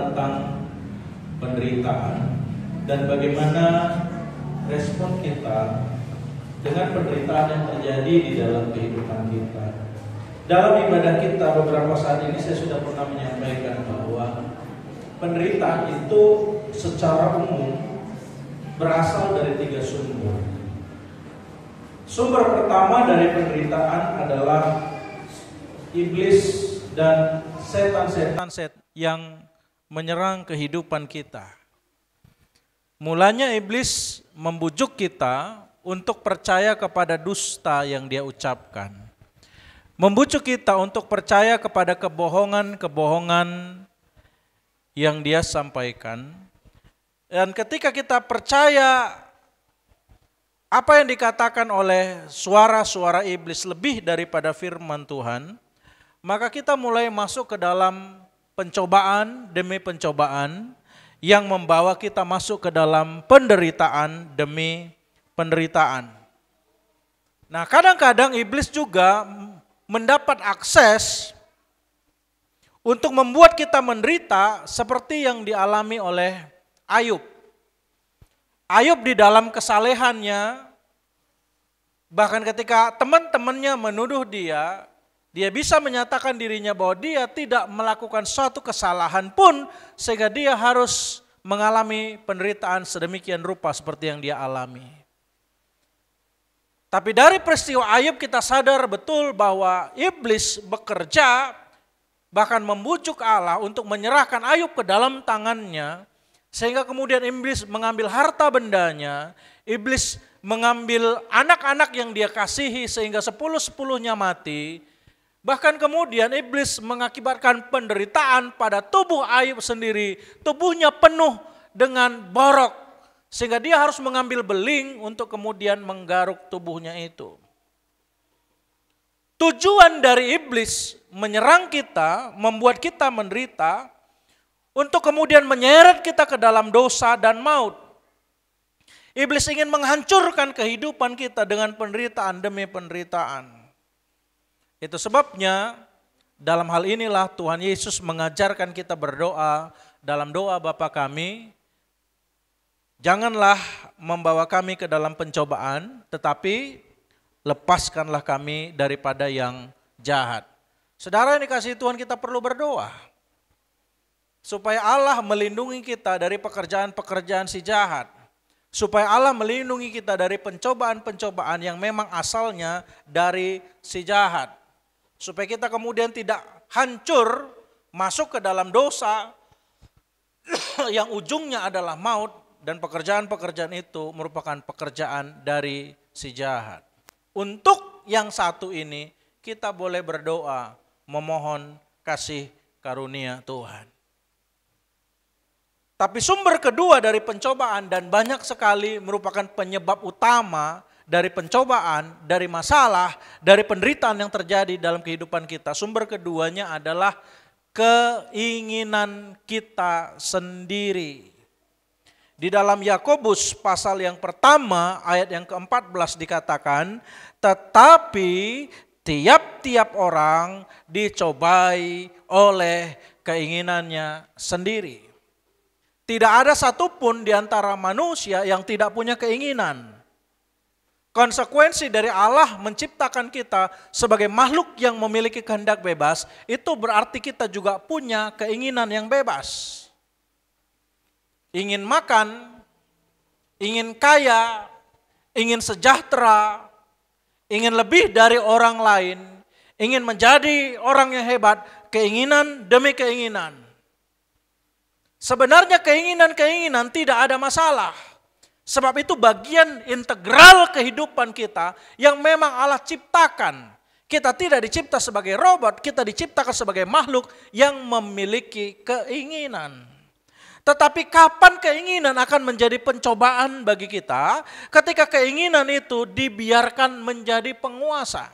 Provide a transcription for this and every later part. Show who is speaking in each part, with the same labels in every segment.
Speaker 1: tentang penderitaan dan bagaimana respon kita dengan penderitaan yang terjadi di dalam kehidupan kita. Dalam ibadah kita beberapa saat ini saya sudah pernah menyampaikan bahwa penderitaan itu secara umum berasal dari 3 sumber. Sumber pertama dari penderitaan adalah iblis dan setan-setan yang menyerang kehidupan kita. Mulanya iblis membujuk kita untuk percaya kepada dusta yang dia ucapkan. Membujuk kita untuk percaya kepada kebohongan-kebohongan yang dia sampaikan. Dan ketika kita percaya apa yang dikatakan oleh suara-suara iblis lebih daripada firman Tuhan, maka kita mulai masuk ke dalam pencobaan demi pencobaan yang membawa kita masuk ke dalam penderitaan demi penderitaan. Nah, kadang-kadang iblis juga mendapat akses untuk membuat kita menderita seperti yang dialami oleh Ayub. Ayub di dalam kesalehannya, bahkan ketika teman-temannya menuduh dia bisa menyatakan dirinya bahwa dia tidak melakukan suatu kesalahan pun sehingga dia harus mengalami penderitaan sedemikian rupa seperti yang dia alami. Tapi dari peristiwa Ayub kita sadar betul bahwa iblis bekerja bahkan membujuk Allah untuk menyerahkan Ayub ke dalam tangannya, sehingga kemudian iblis mengambil harta bendanya, iblis mengambil anak-anak yang dia kasihi sehingga 10-10-nya mati. Bahkan kemudian iblis mengakibatkan penderitaan pada tubuh Ayub sendiri, tubuhnya penuh dengan borok. Sehingga dia harus mengambil beling untuk kemudian menggaruk tubuhnya itu. Tujuan dari iblis menyerang kita, membuat kita menderita, untuk kemudian menyeret kita ke dalam dosa dan maut. Iblis ingin menghancurkan kehidupan kita dengan penderitaan demi penderitaan. Itu sebabnya dalam hal inilah Tuhan Yesus mengajarkan kita berdoa dalam doa Bapa kami, janganlah membawa kami ke dalam pencobaan, tetapi lepaskanlah kami daripada yang jahat. Saudara yang dikasihi Tuhan, kita perlu berdoa supaya Allah melindungi kita dari pekerjaan-pekerjaan si jahat. Supaya Allah melindungi kita dari pencobaan-pencobaan yang memang asalnya dari si jahat. Supaya kita kemudian tidak hancur masuk ke dalam dosa yang ujungnya adalah maut. Dan pekerjaan-pekerjaan itu merupakan pekerjaan dari si jahat. Untuk yang satu ini kita boleh berdoa memohon kasih karunia Tuhan. Tapi sumber kedua dari pencobaan dan banyak sekali merupakan penyebab utama dari pencobaan, dari masalah, dari penderitaan yang terjadi dalam kehidupan kita. Sumber keduanya adalah keinginan kita sendiri. Di dalam Yakobus pasal yang pertama ayat yang ke-14 dikatakan, tetapi tiap-tiap orang dicobai oleh keinginannya sendiri. Tidak ada satupun di antara manusia yang tidak punya keinginan. Konsekuensi dari Allah menciptakan kita sebagai makhluk yang memiliki kehendak bebas, itu berarti kita juga punya keinginan yang bebas. Ingin makan, ingin kaya, ingin sejahtera, ingin lebih dari orang lain, ingin menjadi orang yang hebat, keinginan demi keinginan. Sebenarnya keinginan-keinginan tidak ada masalah. Sebab itu bagian integral kehidupan kita yang memang Allah ciptakan. Kita tidak dicipta sebagai robot, kita diciptakan sebagai makhluk yang memiliki keinginan. Tetapi kapan keinginan akan menjadi pencobaan bagi kita? Ketika keinginan itu dibiarkan menjadi penguasa.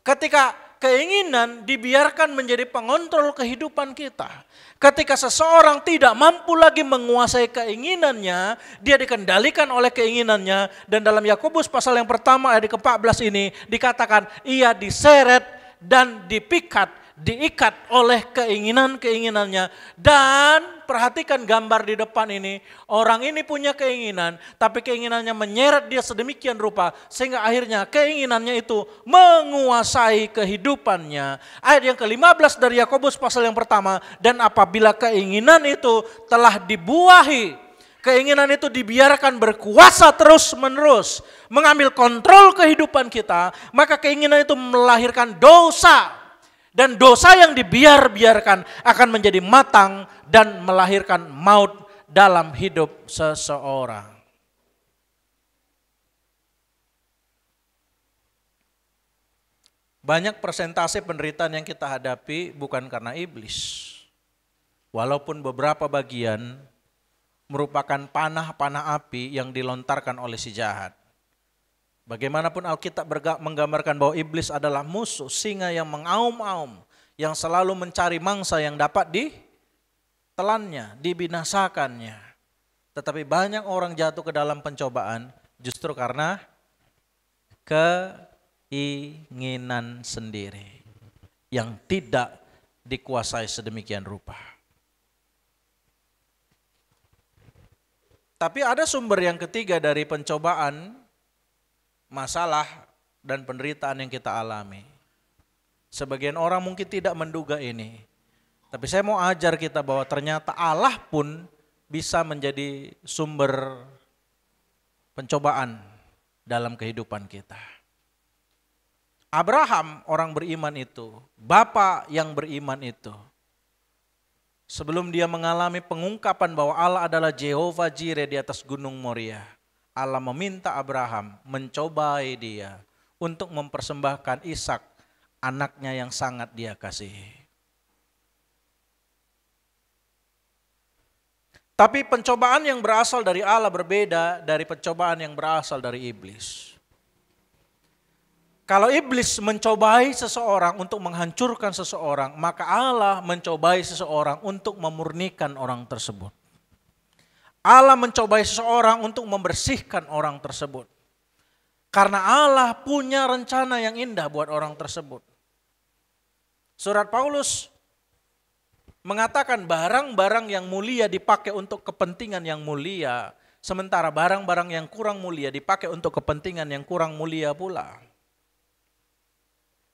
Speaker 1: Ketika keinginan dibiarkan menjadi pengontrol kehidupan kita. Ketika seseorang tidak mampu lagi menguasai keinginannya, dia dikendalikan oleh keinginannya. Dan dalam Yakobus pasal yang pertama ayat ke-14 ini dikatakan ia diseret dan dipikat diikat oleh keinginan-keinginannya. Dan perhatikan gambar di depan ini, orang ini punya keinginan, tapi keinginannya menyeret dia sedemikian rupa, sehingga akhirnya keinginannya itu menguasai kehidupannya. Ayat yang ke-15 dari Yakobus pasal yang pertama, dan apabila keinginan itu telah dibuahi, keinginan itu dibiarkan berkuasa terus-menerus, mengambil kontrol kehidupan kita, maka keinginan itu melahirkan dosa. Dan dosa yang dibiarkan akan menjadi matang dan melahirkan maut dalam hidup seseorang. Banyak persentase penderitaan yang kita hadapi bukan karena iblis. Walaupun beberapa bagian merupakan panah-panah api yang dilontarkan oleh si jahat. Bagaimanapun Alkitab menggambarkan bahwa iblis adalah musuh, singa yang mengaum-aum, yang selalu mencari mangsa yang dapat ditelannya, dibinasakannya. Tetapi banyak orang jatuh ke dalam pencobaan justru karena keinginan sendiri yang tidak dikuasai sedemikian rupa. Tapi ada sumber yang ketiga dari pencobaan, masalah, dan penderitaan yang kita alami. Sebagian orang mungkin tidak menduga ini. Tapi saya mau ajar kita bahwa ternyata Allah pun bisa menjadi sumber pencobaan dalam kehidupan kita. Abraham, orang beriman itu, bapa yang beriman itu, sebelum dia mengalami pengungkapan bahwa Allah adalah Jehovah Jireh di atas gunung Moria, Allah meminta Abraham mencobai dia untuk mempersembahkan Ishak, anaknya yang sangat dia kasihi. Tapi pencobaan yang berasal dari Allah berbeda dari pencobaan yang berasal dari iblis. Kalau iblis mencobai seseorang untuk menghancurkan seseorang, maka Allah mencobai seseorang untuk memurnikan orang tersebut. Allah mencobai seseorang untuk membersihkan orang tersebut. Karena Allah punya rencana yang indah buat orang tersebut. Surat Paulus mengatakan barang-barang yang mulia dipakai untuk kepentingan yang mulia, sementara barang-barang yang kurang mulia dipakai untuk kepentingan yang kurang mulia pula.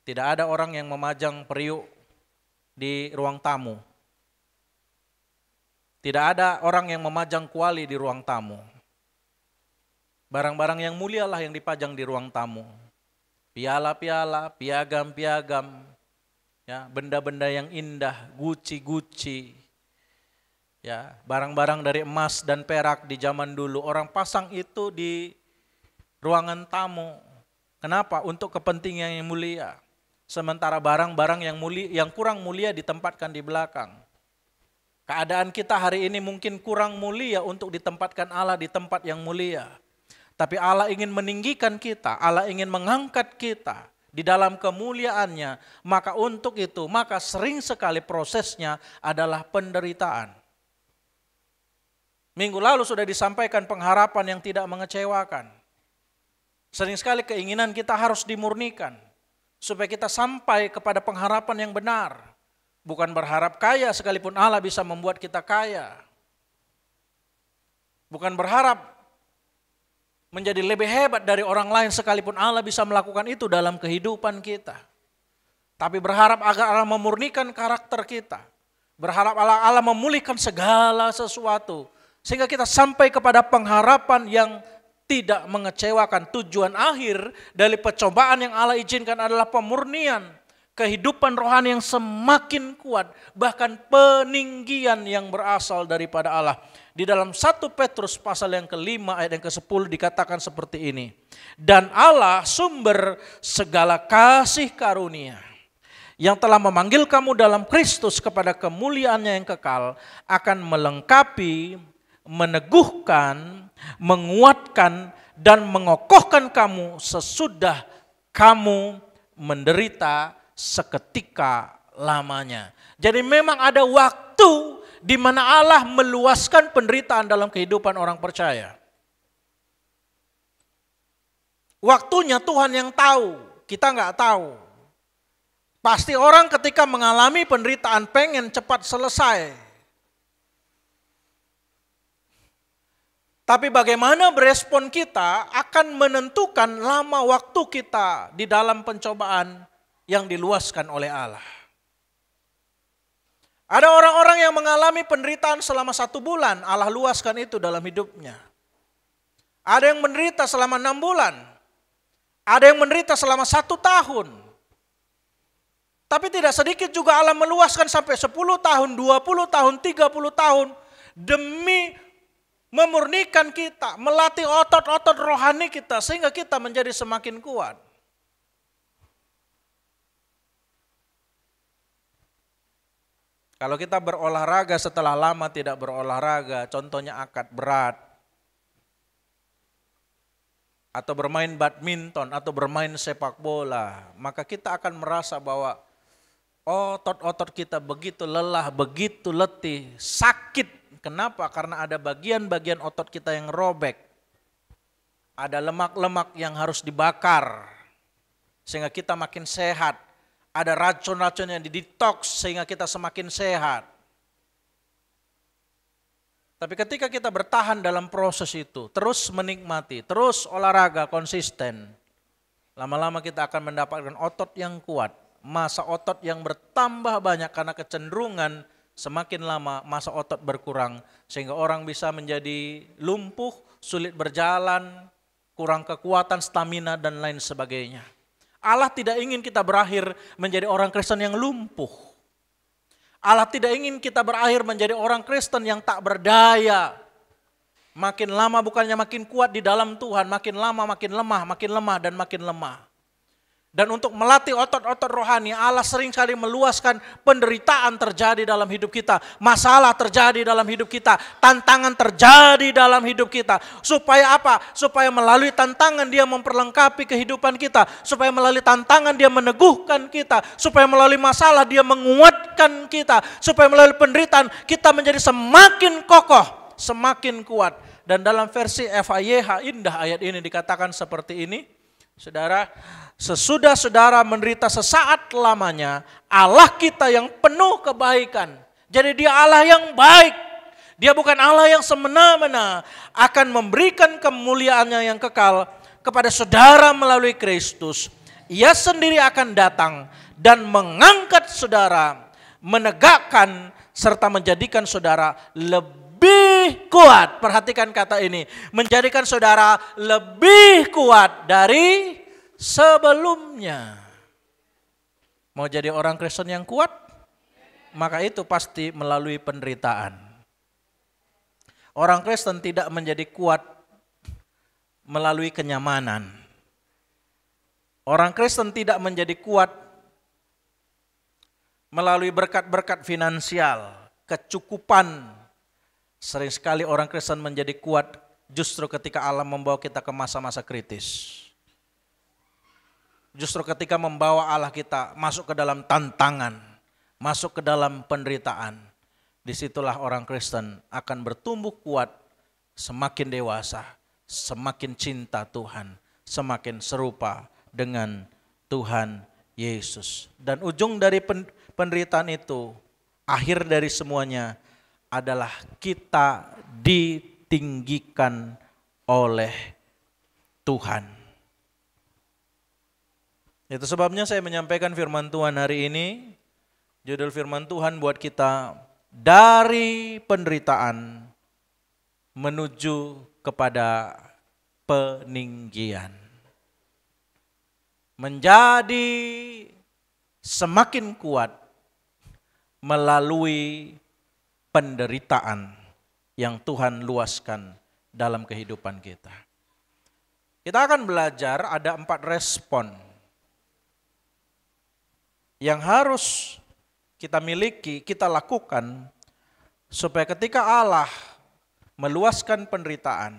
Speaker 1: Tidak ada orang yang memajang periuk di ruang tamu. Tidak ada orang yang memajang kuali di ruang tamu. Barang-barang yang mulia lah yang dipajang di ruang tamu. Piala-piala, piagam-piagam, ya, benda-benda yang indah, guci-guci. Ya, barang-barang dari emas dan perak di zaman dulu orang pasang itu di ruangan tamu. Kenapa? Untuk kepentingan yang mulia. Sementara barang-barang yang kurang mulia ditempatkan di belakang. Keadaan kita hari ini mungkin kurang mulia untuk ditempatkan Allah di tempat yang mulia. Tapi Allah ingin meninggikan kita, Allah ingin mengangkat kita di dalam kemuliaannya. Maka untuk itu, maka sering sekali prosesnya adalah penderitaan. Minggu lalu sudah disampaikan pengharapan yang tidak mengecewakan. Sering sekali keinginan kita harus dimurnikan. Supaya kita sampai kepada pengharapan yang benar. Bukan berharap kaya sekalipun Allah bisa membuat kita kaya. Bukan berharap menjadi lebih hebat dari orang lain sekalipun Allah bisa melakukan itu dalam kehidupan kita. Tapi berharap agar Allah memurnikan karakter kita. Berharap Allah memulihkan segala sesuatu. Sehingga kita sampai kepada pengharapan yang tidak mengecewakan. Tujuan akhir dari percobaan yang Allah izinkan adalah pemurnian kehidupan rohani yang semakin kuat, bahkan peninggian yang berasal daripada Allah. Di dalam 1 Petrus pasal yang ke-5 ayat yang ke-10 dikatakan seperti ini. Dan Allah sumber segala kasih karunia yang telah memanggil kamu dalam Kristus kepada kemuliaannya yang kekal, akan melengkapi, meneguhkan, menguatkan, dan mengokohkan kamu sesudah kamu menderita seketika lamanya. Jadi memang ada waktu di mana Allah meluaskan penderitaan dalam kehidupan orang percaya. Waktunya Tuhan yang tahu, kita nggak tahu. Pasti orang ketika mengalami penderitaan pengen cepat selesai. Tapi bagaimana berespon kita akan menentukan lama waktu kita di dalam pencobaan yang diluaskan oleh Allah. Ada orang-orang yang mengalami penderitaan selama 1 bulan, Allah luaskan itu dalam hidupnya. Ada yang menderita selama 6 bulan, ada yang menderita selama 1 tahun. Tapi tidak sedikit juga Allah meluaskan sampai 10 tahun, 20 tahun, 30 tahun demi memurnikan kita, melatih otot-otot rohani kita sehingga kita menjadi semakin kuat. Kalau kita berolahraga setelah lama tidak berolahraga, contohnya angkat berat, atau bermain badminton, atau bermain sepak bola, maka kita akan merasa bahwa otot-otot kita begitu lelah, begitu letih, sakit. Kenapa? Karena ada bagian-bagian otot kita yang robek. Ada lemak-lemak yang harus dibakar sehingga kita makin sehat. Ada racun-racun yang didetox sehingga kita semakin sehat. Tapi ketika kita bertahan dalam proses itu, terus menikmati, terus olahraga konsisten, lama-lama kita akan mendapatkan otot yang kuat, masa otot yang bertambah banyak karena kecenderungan semakin lama masa otot berkurang sehingga orang bisa menjadi lumpuh, sulit berjalan, kurang kekuatan, stamina dan lain sebagainya. Allah tidak ingin kita berakhir menjadi orang Kristen yang lumpuh. Allah tidak ingin kita berakhir menjadi orang Kristen yang tak berdaya. Makin lama bukannya makin kuat di dalam Tuhan, makin lama makin lemah dan makin lemah. Dan untuk melatih otot-otot rohani, Allah sering kali meluaskan penderitaan terjadi dalam hidup kita. Masalah terjadi dalam hidup kita. Tantangan terjadi dalam hidup kita. Supaya apa? Supaya melalui tantangan dia memperlengkapi kehidupan kita. Supaya melalui tantangan dia meneguhkan kita. Supaya melalui masalah dia menguatkan kita. Supaya melalui penderitaan kita menjadi semakin kokoh, semakin kuat. Dan dalam versi FAYH indah ayat ini dikatakan seperti ini. Saudara, sesudah saudara menderita sesaat lamanya, Allah kita yang penuh kebaikan. Jadi dia Allah yang baik. Dia bukan Allah yang semena-mena. Akan memberikan kemuliaannya yang kekal kepada saudara melalui Kristus. Ia sendiri akan datang dan mengangkat saudara, menegakkan serta menjadikan saudara lebih kuat. Perhatikan kata ini, menjadikan saudara lebih kuat dari sebelumnya. Mau jadi orang Kristen yang kuat? Maka itu pasti melalui penderitaan. Orang Kristen tidak menjadi kuat melalui kenyamanan. Orang Kristen tidak menjadi kuat melalui berkat-berkat finansial, kecukupan. Sering sekali orang Kristen menjadi kuat justru ketika Allah membawa kita ke masa-masa kritis. Justru ketika membawa Allah kita masuk ke dalam tantangan, masuk ke dalam penderitaan. Disitulah orang Kristen akan bertumbuh kuat, semakin dewasa, semakin cinta Tuhan, semakin serupa dengan Tuhan Yesus. Dan ujung dari penderitaan itu, akhir dari semuanya adalah kita ditinggikan oleh Tuhan. Itu sebabnya saya menyampaikan firman Tuhan hari ini. Judul firman Tuhan buat kita, dari penderitaan menuju kepada peninggian. Menjadi semakin kuat melalui penderitaan yang Tuhan luaskan dalam kehidupan kita. Kita akan belajar ada 4 respon yang harus kita miliki, kita lakukan supaya ketika Allah meluaskan penderitaan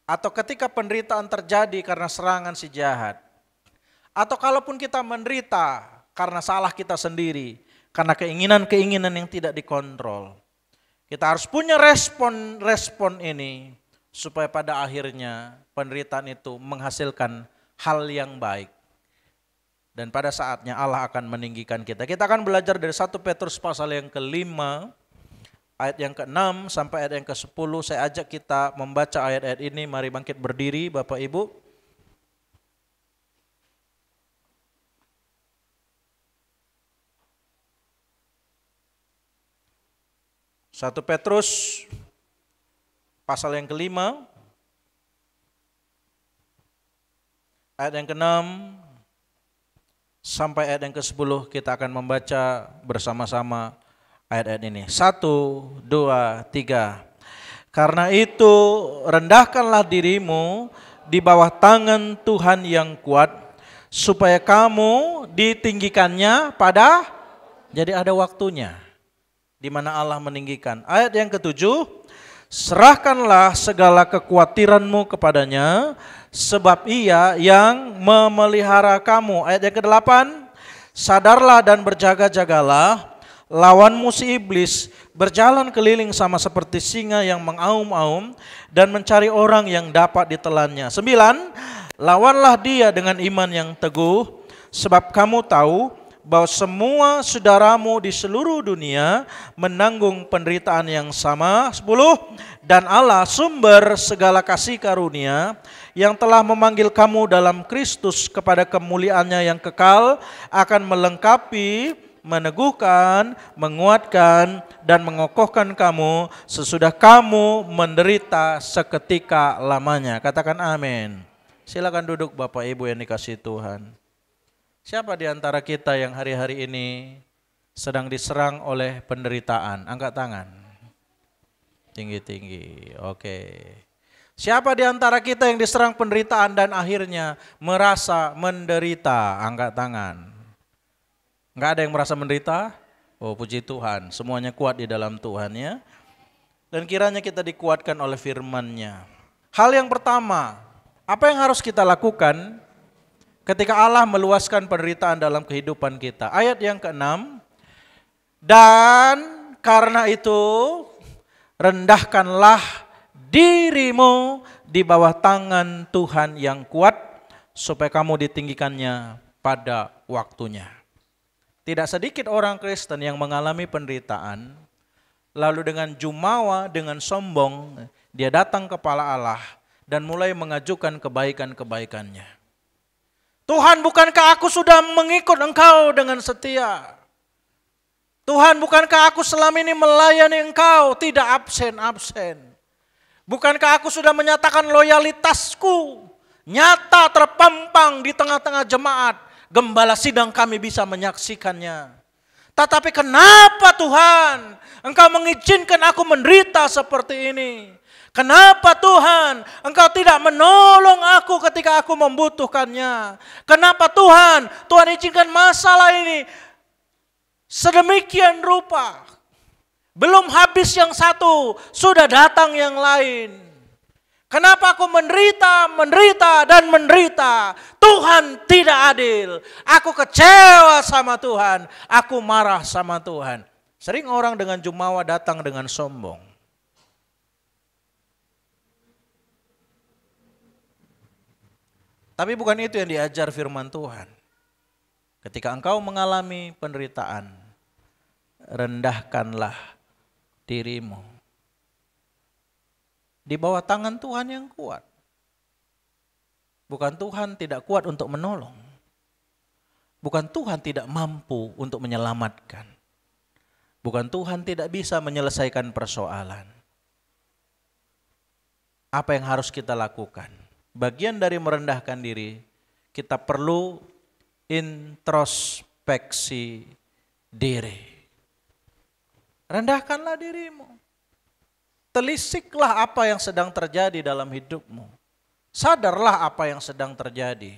Speaker 1: atau ketika penderitaan terjadi karena serangan si jahat, atau kalaupun kita menderita karena salah kita sendiri, karena keinginan-keinginan yang tidak dikontrol, kita harus punya respon ini supaya pada akhirnya penderitaan itu menghasilkan hal yang baik. Dan pada saatnya Allah akan meninggikan kita. Kita akan belajar dari 1 Petrus pasal yang ke-5, ayat yang ke-6 sampai ayat yang ke-10. Saya ajak kita membaca ayat-ayat ini. Mari bangkit berdiri Bapak Ibu. Satu Petrus pasal yang ke-5, ayat yang ke-6 sampai ayat yang ke-10 kita akan membaca bersama-sama ayat-ayat ini. 1, 2, 3. Karena itu rendahkanlah dirimu di bawah tangan Tuhan yang kuat, supaya kamu ditinggikannya pada, jadi ada waktunya di mana Allah meninggikan. Ayat yang ke-7, serahkanlah segala kekhawatiranmu kepadanya, sebab ia yang memelihara kamu. Ayat yang ke-8, sadarlah dan berjaga-jagalah, lawanmu si iblis berjalan keliling sama seperti singa yang mengaum-aum dan mencari orang yang dapat ditelannya. 9, lawanlah dia dengan iman yang teguh, sebab kamu tahu bahwa semua saudaramu di seluruh dunia menanggung penderitaan yang sama. 10, dan Allah sumber segala kasih karunia yang telah memanggil kamu dalam Kristus kepada kemuliaannya yang kekal akan melengkapi, meneguhkan, menguatkan, dan mengokohkan kamu sesudah kamu menderita seketika lamanya. Katakan amin. Silakan duduk Bapak Ibu yang dikasihi Tuhan. Siapa di antara kita yang hari-hari ini sedang diserang oleh penderitaan? Angkat tangan. Tinggi-tinggi. Oke. Siapa di antara kita yang diserang penderitaan dan akhirnya merasa menderita? Angkat tangan. Enggak ada yang merasa menderita? Oh, puji Tuhan. Semuanya kuat di dalam Tuhan ya. Dan kiranya kita dikuatkan oleh firman-Nya. Hal yang pertama, apa yang harus kita lakukan ketika Allah meluaskan penderitaan dalam kehidupan kita? Ayat yang ke-6, dan karena itu rendahkanlah dirimu di bawah tangan Tuhan yang kuat, supaya kamu ditinggikannya pada waktunya. Tidak sedikit orang Kristen yang mengalami penderitaan, lalu dengan jumawa, dengan sombong, dia datang kepada Allah dan mulai mengajukan kebaikan-kebaikannya. Tuhan, bukankah aku sudah mengikut Engkau dengan setia? Tuhan, bukankah aku selama ini melayani Engkau tidak absen-absen? Bukankah aku sudah menyatakan loyalitasku nyata terpampang di tengah-tengah jemaat? Gembala sidang kami bisa menyaksikannya. Tetapi kenapa Tuhan Engkau mengizinkan aku menderita seperti ini? Kenapa Tuhan Engkau tidak menolong aku ketika aku membutuhkannya? Kenapa Tuhan izinkan masalah ini sedemikian rupa? Belum habis yang satu, sudah datang yang lain. Kenapa aku menderita dan menderita? Tuhan tidak adil. Aku kecewa sama Tuhan. Aku marah sama Tuhan. Sering orang dengan jumawa datang dengan sombong. Tapi bukan itu yang diajar firman Tuhan. Ketika engkau mengalami penderitaan, rendahkanlah dirimu di bawah tangan Tuhan yang kuat. Bukan Tuhan tidak kuat untuk menolong. Bukan Tuhan tidak mampu untuk menyelamatkan. Bukan Tuhan tidak bisa menyelesaikan persoalan. Apa yang harus kita lakukan? Bagian dari merendahkan diri, kita perlu introspeksi diri. Rendahkanlah dirimu. Telisiklah apa yang sedang terjadi dalam hidupmu. Sadarlah apa yang sedang terjadi.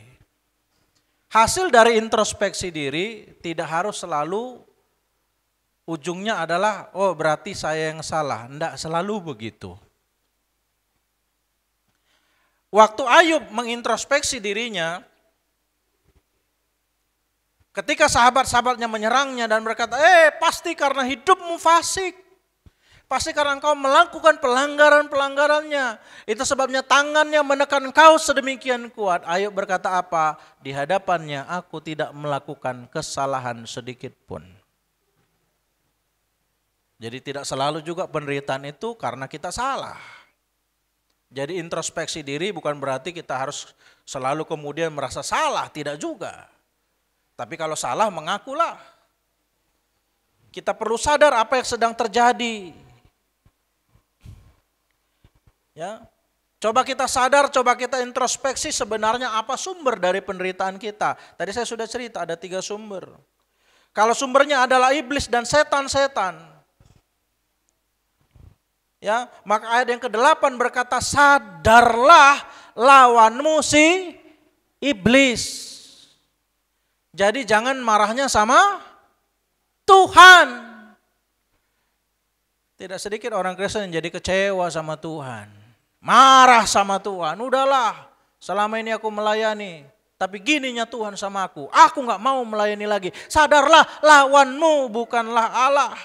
Speaker 1: Hasil dari introspeksi diri tidak harus selalu ujungnya adalah, oh berarti saya yang salah. Tidak selalu begitu. Waktu Ayub mengintrospeksi dirinya, ketika sahabat-sahabatnya menyerangnya dan berkata, pasti karena hidupmu fasik. Pasti karena engkau melakukan pelanggaran-pelanggarannya. Itu sebabnya tangannya menekan engkau sedemikian kuat. Ayub berkata apa? Di hadapannya aku tidak melakukan kesalahan sedikit pun. Jadi tidak selalu juga penderitaan itu karena kita salah. Jadi introspeksi diri bukan berarti kita harus selalu kemudian merasa salah. Tidak juga. Tapi kalau salah mengakulah. Kita perlu sadar apa yang sedang terjadi. Ya, coba kita sadar, coba kita introspeksi sebenarnya apa sumber dari penderitaan kita. Tadi saya sudah cerita ada 3 sumber. Kalau sumbernya adalah iblis dan setan-setan, ya, maka ayat yang ke-8 berkata sadarlah lawanmu si iblis. Jadi jangan marahnya sama Tuhan. Tidak sedikit orang Kristen yang jadi kecewa sama Tuhan. Marah sama Tuhan, udahlah selama ini aku melayani. Tapi gininya Tuhan sama aku gak mau melayani lagi. Sadarlah lawanmu bukanlah Allah.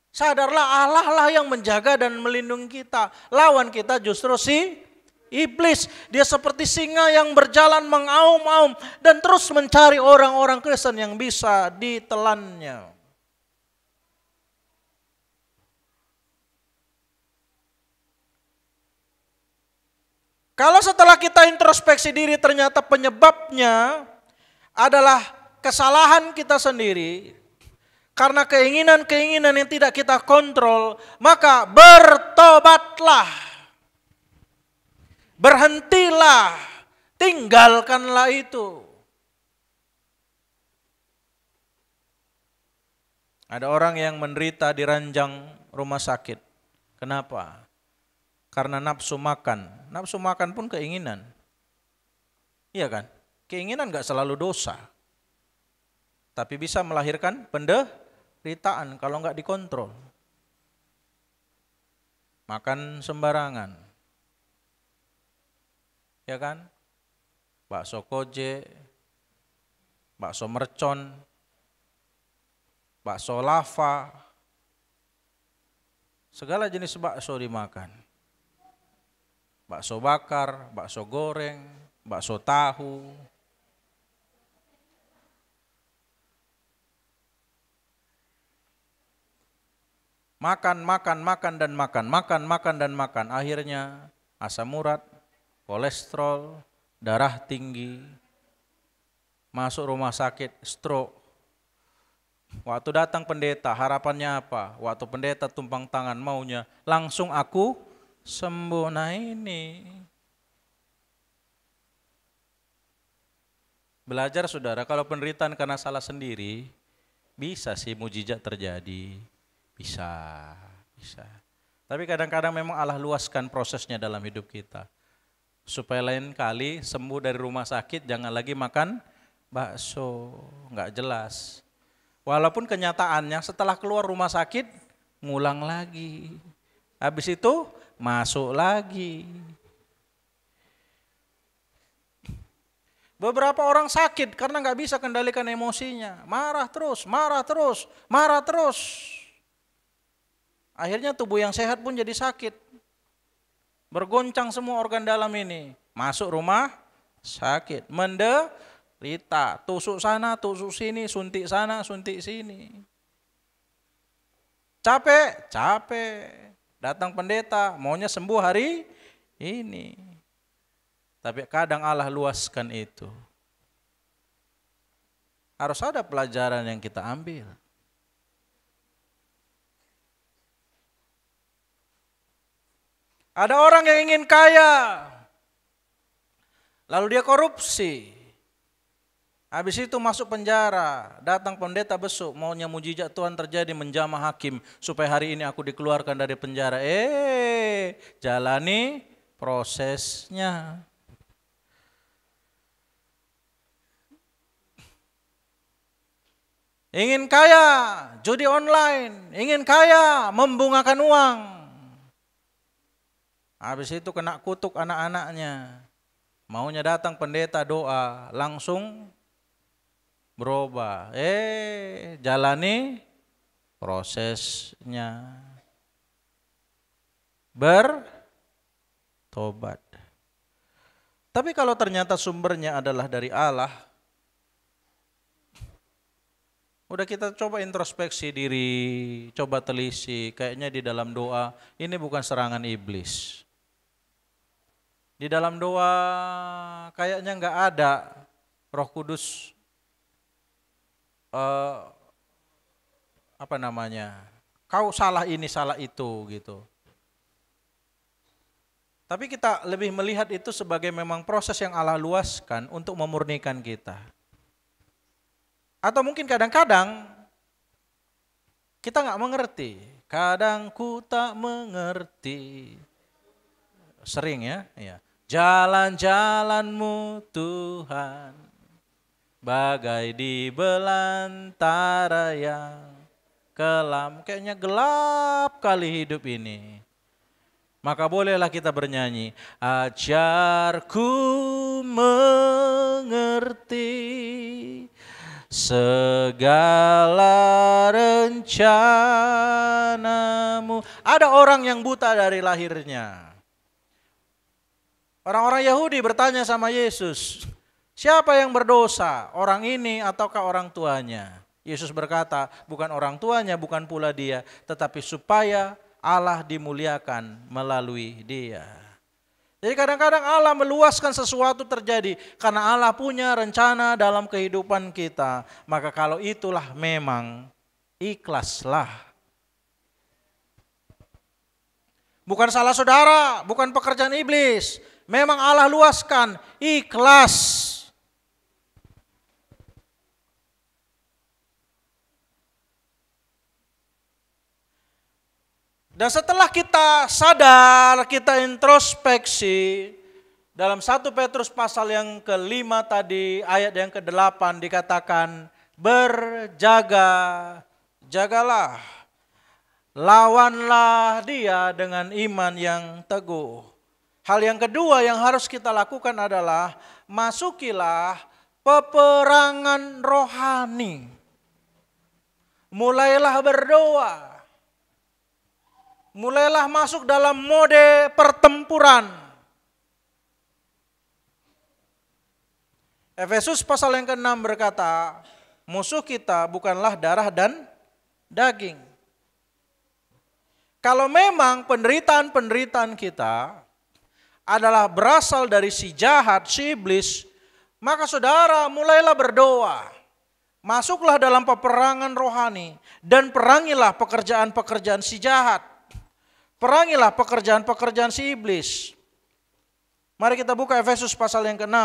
Speaker 1: Sadarlah Allah lah yang menjaga dan melindungi kita. Lawan kita justru si iblis. Dia seperti singa yang berjalan mengaum-aum dan terus mencari orang-orang Kristen yang bisa ditelannya. Kalau setelah kita introspeksi diri ternyata penyebabnya adalah kesalahan kita sendiri, karena keinginan-keinginan yang tidak kita kontrol, maka bertobatlah, berhentilah, tinggalkanlah itu. Ada orang yang menderita di ranjang rumah sakit. Kenapa? Karena nafsu makan. Nafsu makan pun keinginan. Iya kan? Keinginan gak selalu dosa. Tapi bisa melahirkan penderitaan kalau gak dikontrol. Makan sembarangan. Ya kan? Bakso koje, bakso mercon, bakso lava. Segala jenis bakso dimakan. Bakso bakar, bakso goreng, bakso tahu. Makan dan makan. Akhirnya asam urat, kolesterol, darah tinggi, masuk rumah sakit, stroke. Waktu datang pendeta, harapannya apa? Waktu pendeta tumpang tangan maunya, langsung aku sembuh. Nah ini belajar saudara, kalau penderitaan karena salah sendiri bisa sih mujizat terjadi, bisa. Tapi kadang-kadang memang Allah luaskan prosesnya dalam hidup kita supaya lain kali sembuh dari rumah sakit jangan lagi makan bakso, nggak jelas. Walaupun kenyataannya setelah keluar rumah sakit ngulang lagi, habis itu masuk lagi. Beberapa orang sakit karena nggak bisa kendalikan emosinya, marah terus. Akhirnya tubuh yang sehat pun jadi sakit, bergoncang semua organ dalam ini, masuk rumah sakit, menderita, tusuk sana, tusuk sini, suntik sana, suntik sini. Capek. Datang pendeta, maunya sembuh hari ini. Tapi kadang Allah luaskan itu. Harus ada pelajaran yang kita ambil. Ada orang yang ingin kaya, lalu dia korupsi. Habis itu masuk penjara, datang pendeta besuk, maunya mujizat Tuhan terjadi menjamah hakim supaya hari ini aku dikeluarkan dari penjara. Jalani prosesnya. Ingin kaya, judi online, ingin kaya, membungakan uang. Habis itu kena kutuk anak-anaknya. Maunya datang pendeta doa, langsung berubah. Jalani prosesnya. bertobat. Tapi kalau ternyata sumbernya adalah dari Allah, udah kita coba introspeksi diri, coba telisik, kayaknya di dalam doa ini bukan serangan iblis. Di dalam doa kayaknya nggak ada Roh Kudus kau salah ini salah itu gitu. Tapi kita lebih melihat itu sebagai memang proses yang Allah luaskan untuk memurnikan kita. Atau mungkin kadang-kadang kita nggak mengerti. Kadang ku tak mengerti. Sering ya. Jalan-jalanmu Tuhan, bagai di belantara yang kelam. Kayaknya gelap kali hidup ini. Maka bolehlah kita bernyanyi, ajarku mengerti segala rencanamu. Ada orang yang buta dari lahirnya. Orang-orang Yahudi bertanya sama Yesus, siapa yang berdosa, orang ini ataukah orang tuanya? Yesus berkata, bukan orang tuanya, bukan pula dia, tetapi supaya Allah dimuliakan melalui dia. Jadi kadang-kadang Allah meluaskan sesuatu terjadi karena Allah punya rencana dalam kehidupan kita. Maka kalau itulah memang ikhlaslah. Bukan salah saudara, bukan pekerjaan iblis. Memang Allah luaskan, ikhlas. Dan setelah kita sadar, kita introspeksi, dalam 1 Petrus pasal yang ke-5 tadi, ayat yang ke-8 dikatakan, berjaga-jagalah, lawanlah dia dengan iman yang teguh. Hal yang kedua yang harus kita lakukan adalah masukilah peperangan rohani. Mulailah berdoa. Mulailah masuk dalam mode pertempuran. Efesus pasal yang ke-6 berkata, musuh kita bukanlah darah dan daging. Kalau memang penderitaan-penderitaan kita adalah berasal dari si jahat, si iblis, maka saudara mulailah berdoa. Masuklah dalam peperangan rohani dan perangilah pekerjaan-pekerjaan si jahat. Perangilah pekerjaan-pekerjaan si iblis. Mari kita buka Efesus pasal yang ke-6.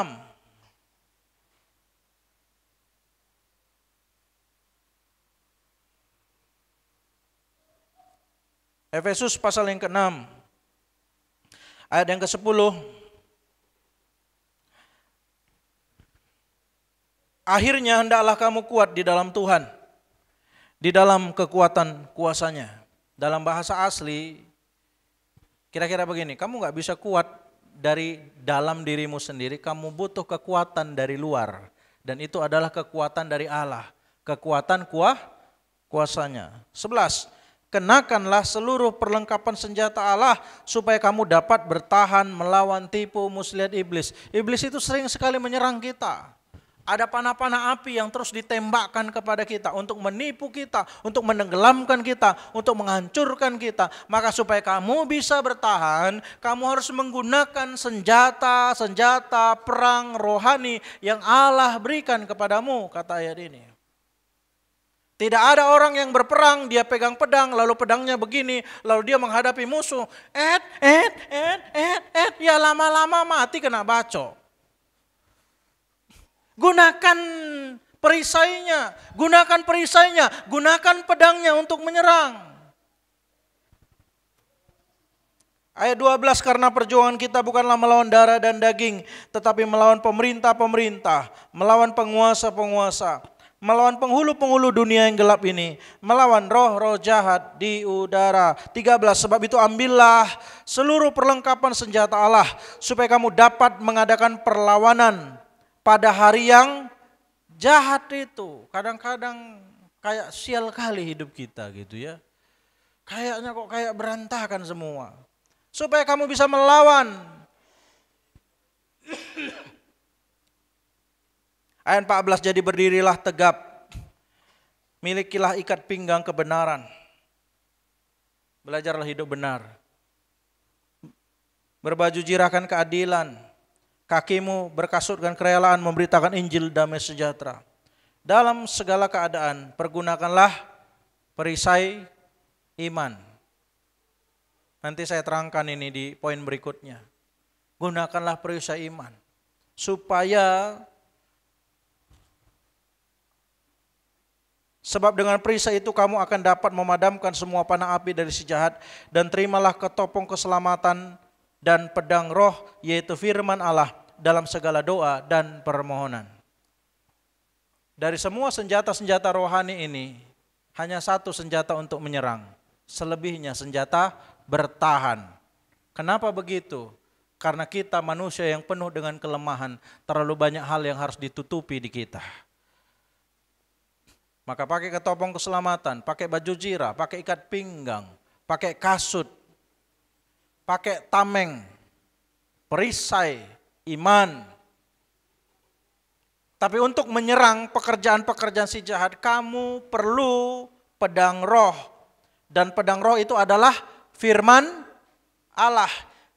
Speaker 1: Efesus pasal yang ke-6. Ayat yang ke-10. Akhirnya hendaklah kamu kuat di dalam Tuhan, di dalam kekuatan kuasanya. Dalam bahasa asli, kira-kira begini, kamu gak bisa kuat dari dalam dirimu sendiri, kamu butuh kekuatan dari luar. Dan itu adalah kekuatan dari Allah, kekuatan kuasanya. 11. Kenakanlah seluruh perlengkapan senjata Allah supaya kamu dapat bertahan melawan tipu muslihat iblis. Iblis itu sering sekali menyerang kita. Ada panah-panah api yang terus ditembakkan kepada kita untuk menipu kita, untuk menenggelamkan kita, untuk menghancurkan kita. Maka supaya kamu bisa bertahan, kamu harus menggunakan senjata-senjata perang rohani yang Allah berikan kepadamu, kata ayat ini. Tidak ada orang yang berperang, dia pegang pedang, lalu pedangnya begini, lalu dia menghadapi musuh. Ya lama-lama mati kena bacok. Gunakan perisainya, gunakan pedangnya untuk menyerang. Ayat 12, karena perjuangan kita bukanlah melawan darah dan daging, tetapi melawan pemerintah-pemerintah, melawan penguasa-penguasa, melawan penghulu-penghulu dunia yang gelap ini, melawan roh-roh jahat di udara. 13, sebab itu ambillah seluruh perlengkapan senjata Allah, supaya kamu dapat mengadakan perlawanan pada hari yang jahat itu. Kadang-kadang kayak sial kali hidup kita gitu ya. Kayaknya kok kayak berantakan semua. supaya kamu bisa melawan. Ayat 14, jadi berdirilah tegap, milikilah ikat pinggang kebenaran, belajarlah hidup benar, berbaju jirakan keadilan, kakimu berkasutkan kerelaan memberitakan Injil damai sejahtera. Dalam segala keadaan pergunakanlah perisai iman. Nanti saya terangkan ini di poin berikutnya. Gunakanlah perisai iman supaya, sebab dengan perisai itu kamu akan dapat memadamkan semua panah api dari si jahat, dan terimalah ketopong keselamatan dan pedang roh, yaitu firman Allah, dalam segala doa dan permohonan. Dari semua senjata-senjata rohani ini, hanya satu senjata untuk menyerang. Selebihnya senjata bertahan. Kenapa begitu? Karena kita manusia yang penuh dengan kelemahan, terlalu banyak hal yang harus ditutupi di kita. Maka pakai ketopong keselamatan, pakai baju jira, pakai ikat pinggang, pakai kasut, pakai tameng, perisai, iman. Tapi untuk menyerang pekerjaan-pekerjaan si jahat, kamu perlu pedang roh. Dan pedang roh itu adalah firman Allah.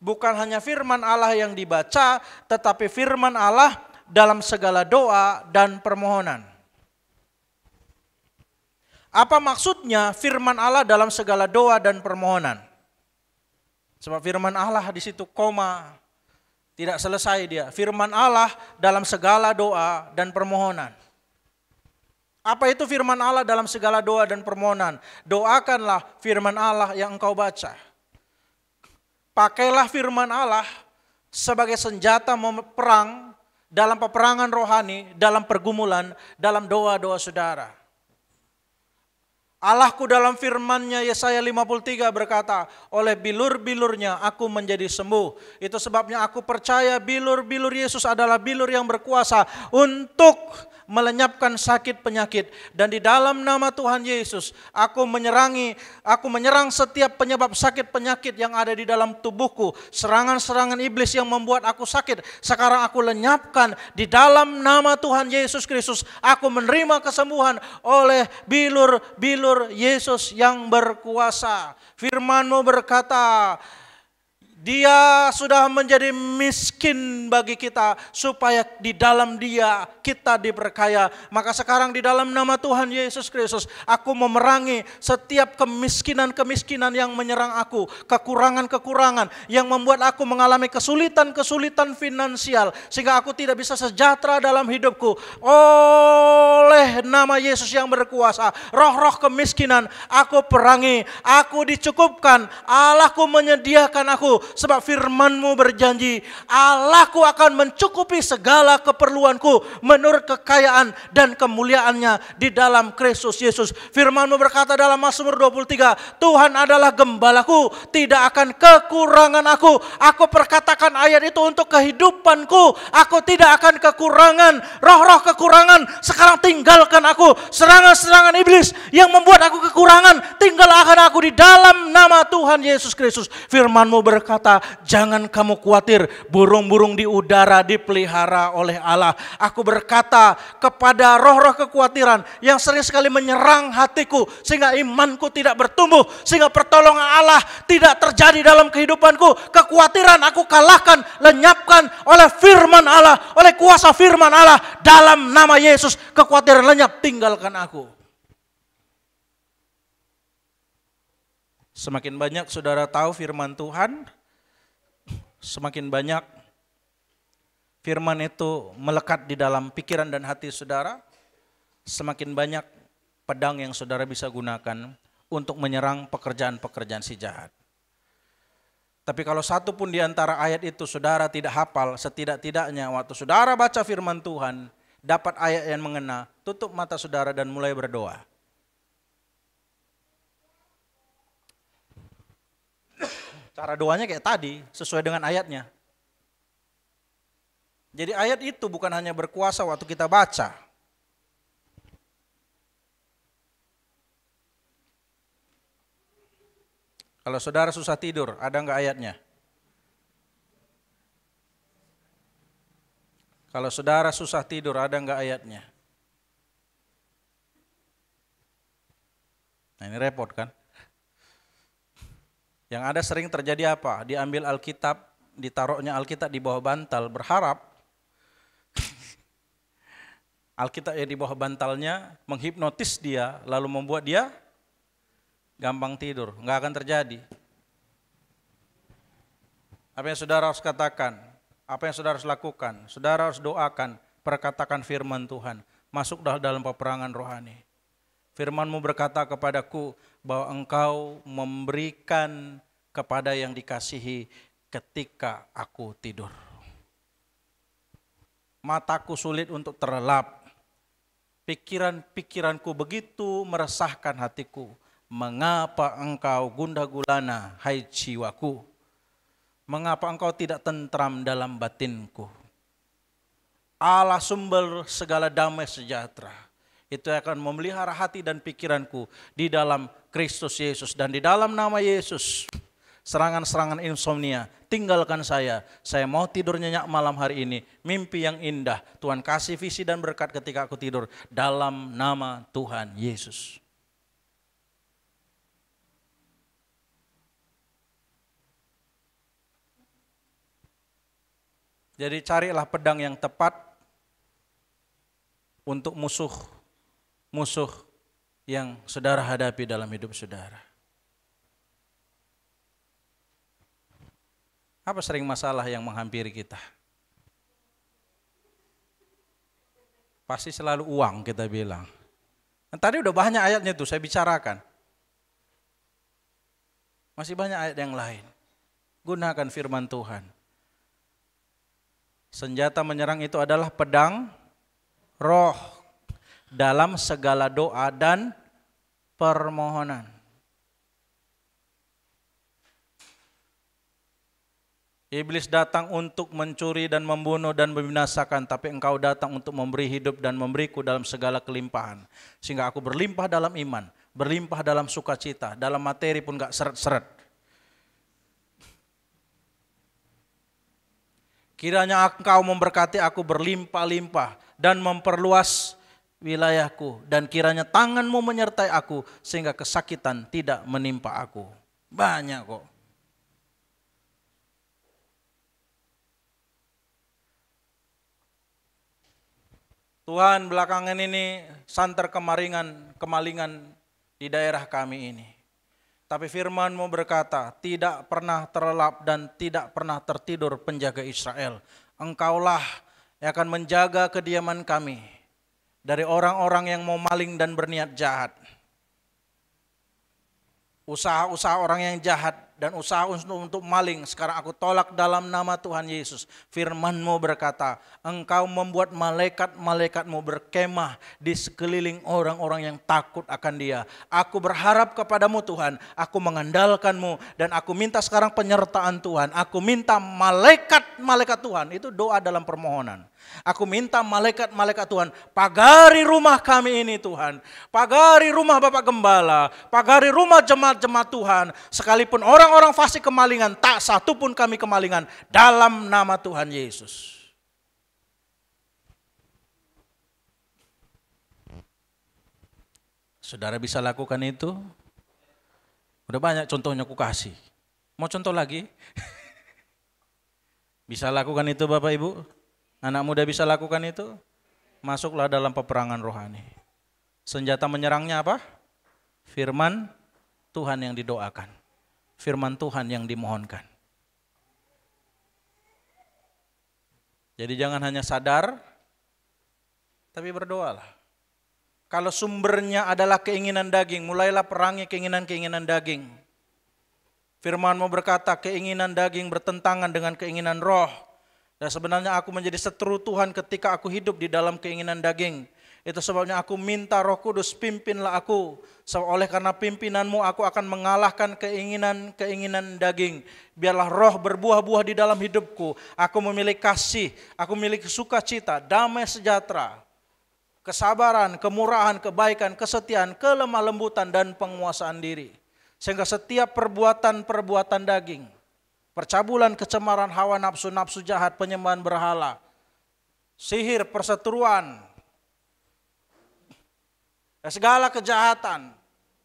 Speaker 1: Bukan hanya firman Allah yang dibaca, tetapi firman Allah dalam segala doa dan permohonan. Apa maksudnya firman Allah dalam segala doa dan permohonan? Sebab firman Allah di situ koma, tidak selesai dia. Firman Allah dalam segala doa dan permohonan. Apa itu firman Allah dalam segala doa dan permohonan? Doakanlah firman Allah yang engkau baca. Pakailah firman Allah sebagai senjata perang dalam peperangan rohani, dalam pergumulan, dalam doa-doa saudara. Allahku dalam firman-Nya Yesaya 53 berkata, oleh bilur-bilurnya aku menjadi sembuh. Itu sebabnya aku percaya bilur-bilur Yesus adalah bilur yang berkuasa untuk melenyapkan sakit penyakit. Dan di dalam nama Tuhan Yesus, aku menyerang setiap penyebab sakit penyakit yang ada di dalam tubuhku. Serangan-serangan iblis yang membuat aku sakit, sekarang aku lenyapkan di dalam nama Tuhan Yesus Kristus. Aku menerima kesembuhan oleh bilur-bilur Yesus yang berkuasa. Firman-Mu berkata, Dia sudah menjadi miskin bagi kita supaya di dalam Dia kita diberkaya. Maka sekarang di dalam nama Tuhan Yesus Kristus, aku memerangi setiap kemiskinan-kemiskinan yang menyerang aku, kekurangan-kekurangan yang membuat aku mengalami kesulitan-kesulitan finansial sehingga aku tidak bisa sejahtera dalam hidupku. Oleh nama Yesus yang berkuasa, roh-roh kemiskinan aku perangi, aku dicukupkan, Allahku menyediakan aku. Sebab firman-Mu berjanji, Allahku akan mencukupi segala keperluanku menurut kekayaan dan kemuliaannya di dalam Kristus Yesus. Firman-Mu berkata dalam Mazmur 23, Tuhan adalah gembalaku, tidak akan kekurangan aku. Aku perkatakan ayat itu untuk kehidupanku. Aku tidak akan kekurangan. Roh-roh kekurangan sekarang tinggalkan aku. Serangan-serangan iblis yang membuat aku kekurangan, tinggalkan aku di dalam nama Tuhan Yesus Kristus. Firman-Mu berkata, jangan kamu khawatir, burung-burung di udara dipelihara oleh Allah. Aku berkata kepada roh-roh kekhawatiran yang sering sekali menyerang hatiku sehingga imanku tidak bertumbuh, sehingga pertolongan Allah tidak terjadi dalam kehidupanku. Kekhawatiran aku kalahkan, lenyapkan oleh firman Allah, oleh kuasa firman Allah dalam nama Yesus. Kekhawatiran lenyap, tinggalkan aku. Semakin banyak saudara tahu firman Tuhan, semakin banyak firman itu melekat di dalam pikiran dan hati saudara, semakin banyak pedang yang saudara bisa gunakan untuk menyerang pekerjaan-pekerjaan si jahat. Tapi kalau satu pun di antara ayat itu saudara tidak hafal, setidak-tidaknya waktu saudara baca firman Tuhan, dapat ayat yang mengena, tutup mata saudara dan mulai berdoa. Cara doanya kayak tadi, sesuai dengan ayatnya. Jadi ayat itu bukan hanya berkuasa waktu kita baca. Kalau saudara susah tidur, ada enggak ayatnya? Kalau saudara susah tidur, ada enggak ayatnya? Nah ini repot kan? Yang ada sering terjadi apa? Diambil Alkitab, ditaruhnya Alkitab di bawah bantal, berharap Alkitab yang di bawah bantalnya menghipnotis dia, lalu membuat dia gampang tidur. Enggak akan terjadi. Apa yang saudara harus katakan? Apa yang saudara harus lakukan? Saudara harus doakan, perkatakan firman Tuhan. Masuk dalam peperangan rohani. Firman-Mu berkata kepadaku bahwa Engkau memberikan kepada yang dikasihi ketika aku tidur. Mataku sulit untuk terlelap. Pikiran-pikiranku begitu meresahkan hatiku. Mengapa engkau gundah gulana, hai jiwaku? Mengapa engkau tidak tentram dalam batinku? Allah sumber segala damai sejahtera. Itu akan memelihara hati dan pikiranku di dalam Kristus Yesus. Dan di dalam nama Yesus, serangan-serangan insomnia, tinggalkan saya. Saya mau tidur nyenyak malam hari ini. Mimpi yang indah. Tuhan kasih visi dan berkat ketika aku tidur. Dalam nama Tuhan Yesus. Jadi carilah pedang yang tepat untuk musuh yang saudara hadapi dalam hidup saudara. Apa sering masalah yang menghampiri kita? Pasti selalu uang kita bilang. Tadi udah banyak ayatnya tuh saya bicarakan. Masih banyak ayat yang lain. Gunakan firman Tuhan. Senjata menyerang itu adalah pedang roh. Dalam segala doa dan permohonan. Iblis datang untuk mencuri dan membunuh dan membinasakan, tapi engkau datang untuk memberi hidup dan memberiku dalam segala kelimpahan. Sehingga aku berlimpah dalam iman, berlimpah dalam sukacita, dalam materi pun gak seret-seret. Kiranya engkau memberkati aku berlimpah-limpah dan memperluas wilayahku, dan kiranya tanganmu menyertai aku sehingga kesakitan tidak menimpa aku. Banyak kok. Tuhan, belakangan ini santer kemalingan di daerah kami ini. Tapi firman-Mu berkata, tidak pernah terlelap dan tidak pernah tertidur penjaga Israel. Engkaulah yang akan menjaga kediaman kami dari orang-orang yang mau maling dan berniat jahat. Usaha-usaha orang yang jahat dan usaha untuk maling sekarang aku tolak dalam nama Tuhan Yesus. Firman-Mu berkata, engkau membuat malaikat-malaikatmu berkemah di sekeliling orang-orang yang takut akan Dia. Aku berharap kepadamu Tuhan, aku mengandalkan-Mu dan aku minta sekarang penyertaan Tuhan. Aku minta malaikat-malaikat Tuhan, itu doa dalam permohonan. Aku minta malaikat-malaikat Tuhan, pagari rumah kami ini Tuhan. Pagari rumah Bapak Gembala, pagari rumah jemaat-jemaat Tuhan. Sekalipun orang-orang fasik kemalingan, tak satu pun kami kemalingan dalam nama Tuhan Yesus. Saudara bisa lakukan itu? Udah banyak contohnya aku kasih. Mau contoh lagi? Bisa lakukan itu Bapak Ibu? Anak muda bisa lakukan itu? Masuklah dalam peperangan rohani. Senjata menyerangnya apa? Firman Tuhan yang didoakan. Firman Tuhan yang dimohonkan. Jadi jangan hanya sadar, tapi berdoalah. Kalau sumbernya adalah keinginan daging, mulailah perangi keinginan-keinginan daging. Firman-Mu berkata, keinginan daging bertentangan dengan keinginan roh. Dan sebenarnya aku menjadi setru Tuhan ketika aku hidup di dalam keinginan daging. Itu sebabnya aku minta Roh Kudus, pimpinlah aku. Oleh karena pimpinan-Mu aku akan mengalahkan keinginan-keinginan daging. Biarlah roh berbuah-buah di dalam hidupku. Aku memiliki kasih, aku memiliki sukacita, damai sejahtera, kesabaran, kemurahan, kebaikan, kesetiaan, kelemah lembutan, dan penguasaan diri. Sehingga setiap perbuatan-perbuatan daging, percabulan, kecemaran, hawa nafsu, nafsu jahat, penyembahan berhala, sihir, perseteruan, segala kejahatan,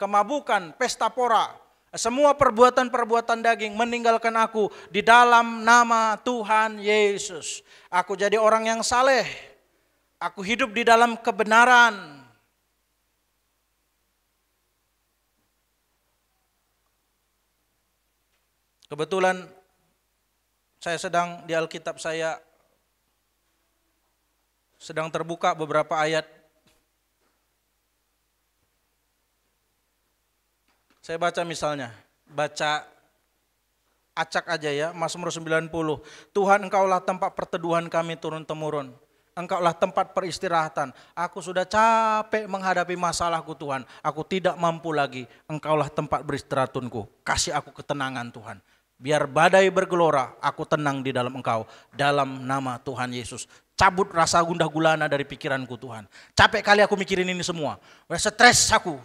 Speaker 1: kemabukan, pesta pora, semua perbuatan-perbuatan daging meninggalkan aku di dalam nama Tuhan Yesus. Aku jadi orang yang saleh, aku hidup di dalam kebenaran. Kebetulan saya sedang di Alkitab, saya sedang terbuka beberapa ayat. Saya baca misalnya, baca acak aja ya, Mazmur 90. Tuhan, Engkaulah tempat perteduhan kami turun-temurun. Engkaulah tempat peristirahatan. Aku sudah capek menghadapi masalahku Tuhan. Aku tidak mampu lagi. Engkaulah tempat beristirahatku. Kasih aku ketenangan Tuhan. Biar badai bergelora, aku tenang di dalam Engkau. Dalam nama Tuhan Yesus. Cabut rasa gundah gulana dari pikiranku Tuhan. Capek kali aku mikirin ini semua. Udah stres aku.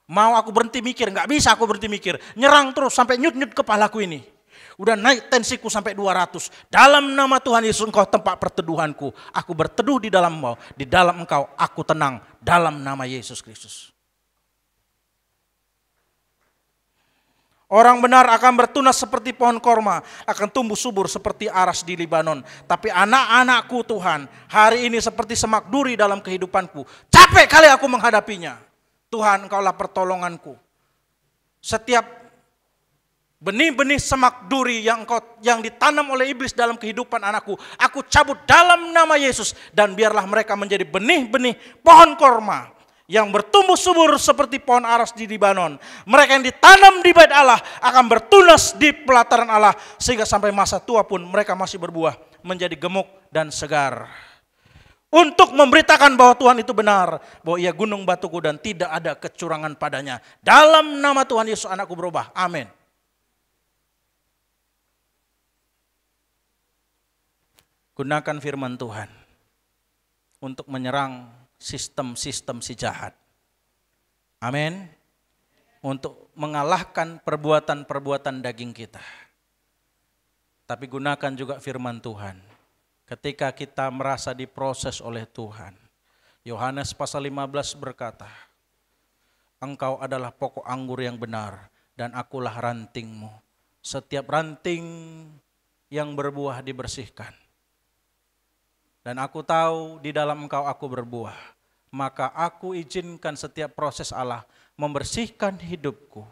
Speaker 1: Mau aku berhenti mikir, nggak bisa aku berhenti mikir. Nyerang terus sampai nyut-nyut kepalaku ini. Udah naik tensiku sampai 200. Dalam nama Tuhan Yesus, Engkau tempat perteduhanku. Aku berteduh di dalam Engkau. Di dalam Engkau aku tenang. Dalam nama Yesus Kristus. Orang benar akan bertunas seperti pohon korma, akan tumbuh subur seperti aras di Libanon. Tapi anak-anakku Tuhan, hari ini seperti semak duri dalam kehidupanku. Capek kali aku menghadapinya. Tuhan, Engkaulah pertolonganku. Setiap benih-benih semak duri yang ditanam oleh iblis dalam kehidupan anakku, aku cabut dalam nama Yesus. Dan biarlah mereka menjadi benih-benih pohon korma yang bertumbuh subur seperti pohon aras di Libanon. Mereka yang ditanam di bait Allah akan bertunas di pelataran Allah, sehingga sampai masa tua pun mereka masih berbuah, menjadi gemuk dan segar. Untuk memberitakan bahwa Tuhan itu benar, bahwa Ia gunung batuku dan tidak ada kecurangan padanya. Dalam nama Tuhan Yesus anakku berubah. Amin. Gunakan firman Tuhan untuk menyerang sistem-sistem si jahat. Amin. Untuk mengalahkan perbuatan-perbuatan daging kita. Tapi gunakan juga firman Tuhan ketika kita merasa diproses oleh Tuhan. Yohanes pasal 15 berkata, Engkau adalah pokok anggur yang benar dan akulah rantingmu. Setiap ranting yang berbuah dibersihkan. Dan aku tahu di dalam Engkau aku berbuah. Maka aku izinkan setiap proses Allah membersihkan hidupku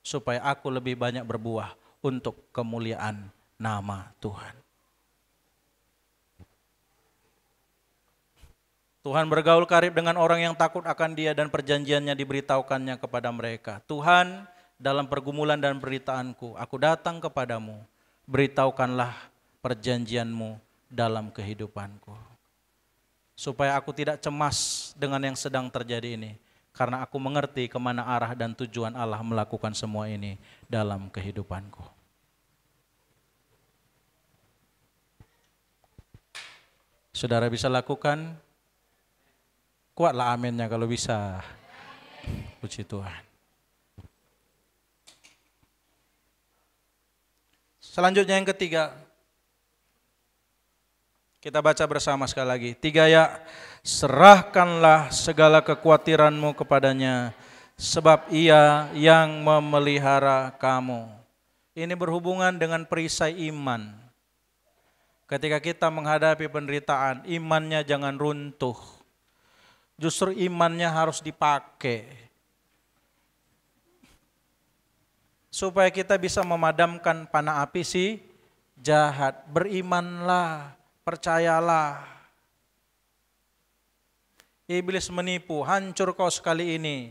Speaker 1: supaya aku lebih banyak berbuah untuk kemuliaan nama Tuhan. Tuhan bergaul karib dengan orang yang takut akan Dia dan perjanjiannya diberitahukannya kepada mereka. Tuhan, dalam pergumulan dan perderitaanku, aku datang kepadamu, beritahukanlah perjanjianmu dalam kehidupanku. Supaya aku tidak cemas dengan yang sedang terjadi ini. Karena aku mengerti kemana arah dan tujuan Allah melakukan semua ini dalam kehidupanku. Saudara bisa lakukan? Kuatlah aminnya kalau bisa. Puji Tuhan. Selanjutnya yang ketiga. Kita baca bersama sekali lagi. 3 ya. Serahkanlah segala kekhawatiranmu kepadanya, sebab Ia yang memelihara kamu. Ini berhubungan dengan perisai iman. Ketika kita menghadapi penderitaan, imannya jangan runtuh. Justru imannya harus dipakai. Supaya kita bisa memadamkan panah api si jahat. Berimanlah, percayalah. Iblis menipu, hancur kau sekali ini.